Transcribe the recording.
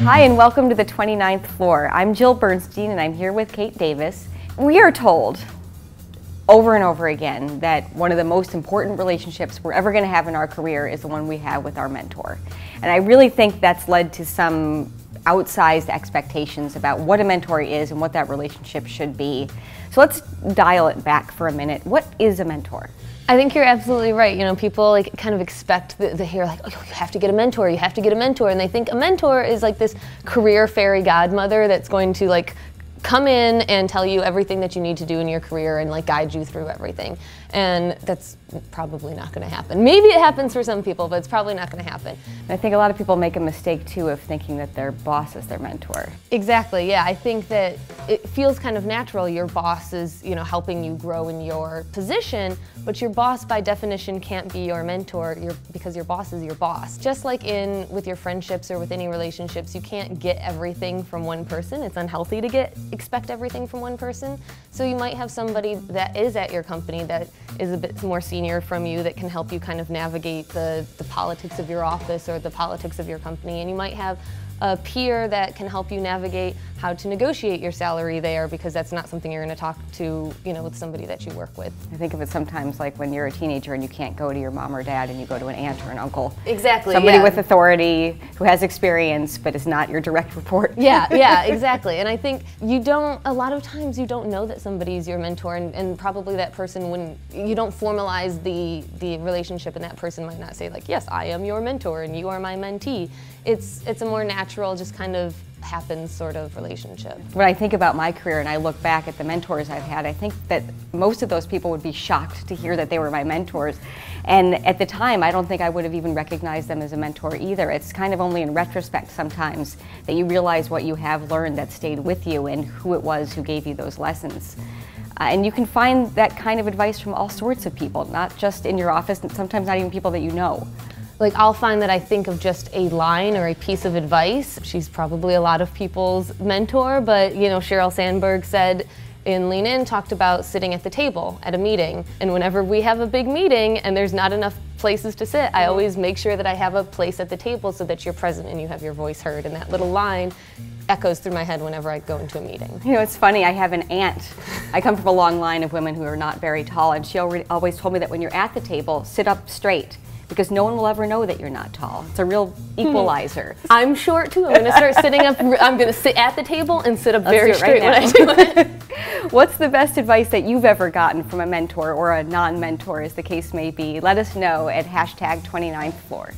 Hi and welcome to the 29th floor. I'm Jill Bernstein and I'm here with Kate Davis. We are told over and over again that one of the most important relationships we're ever going to have in our career is the one we have with our mentor. And I really think that's led to some outsized expectations about what a mentor is and what that relationship should be. So let's dial it back for a minute. What is a mentor? I think you're absolutely right. You know, people kind of expect they hear oh, you have to get a mentor, you have to get a mentor, and they think a mentor is like this career fairy godmother that's going to come in and tell you everything that you need to do in your career and guide you through everything. And that's probably not going to happen. Maybe it happens for some people, but it's probably not going to happen. I think a lot of people make a mistake too of thinking that their boss is their mentor. Exactly, yeah. I think that it feels kind of natural. Your boss is, helping you grow in your position, but your boss by definition can't be your mentor because your boss is your boss. Just like with your friendships or with any relationships, you can't get everything from one person. It's unhealthy to expect everything from one person. So you might have somebody that is at your company that is a bit more senior from you that can help you kind of navigate the politics of your office or the politics of your company. And you might have a peer that can help you navigate how to negotiate your salary there, because that's not something you're going to talk to, with somebody that you work with. I think of it sometimes like when you're a teenager and you can't go to your mom or dad and you go to an aunt or an uncle. Exactly. Somebody with authority who has experience but is not your direct report. Yeah, exactly. And I think a lot of times you don't know that somebody's your mentor, and probably that person you don't formalize the relationship, and that person might not say yes, I am your mentor and you are my mentee. It's a more natural, just kind of happens sort of relationship. When I think about my career and I look back at the mentors I've had, I think that most of those people would be shocked to hear that they were my mentors. And at the time, I don't think I would have even recognized them as a mentor either. It's kind of only in retrospect sometimes that you realize what you have learned that stayed with you and who it was who gave you those lessons. And you can find that kind of advice from all sorts of people, not just in your office, and sometimes not even people that you know. I'll find that I think of just a line or a piece of advice. She's probably a lot of people's mentor, but Sheryl Sandberg said in Lean In, talked about sitting at the table at a meeting. And whenever we have a big meeting and there's not enough places to sit, I always make sure that I have a place at the table so that you're present and you have your voice heard. And that little line echoes through my head whenever I go into a meeting. It's funny, I have an aunt. I come from a long line of women who are not very tall, and she always told me that when you're at the table, sit up straight, because no one will ever know that you're not tall. It's a real equalizer. I'm short too. I'm going to start sitting up. I'm going to sit at the table and sit up very straight when I do it. What's the best advice that you've ever gotten from a mentor or a non-mentor, as the case may be? Let us know at #29thfloor.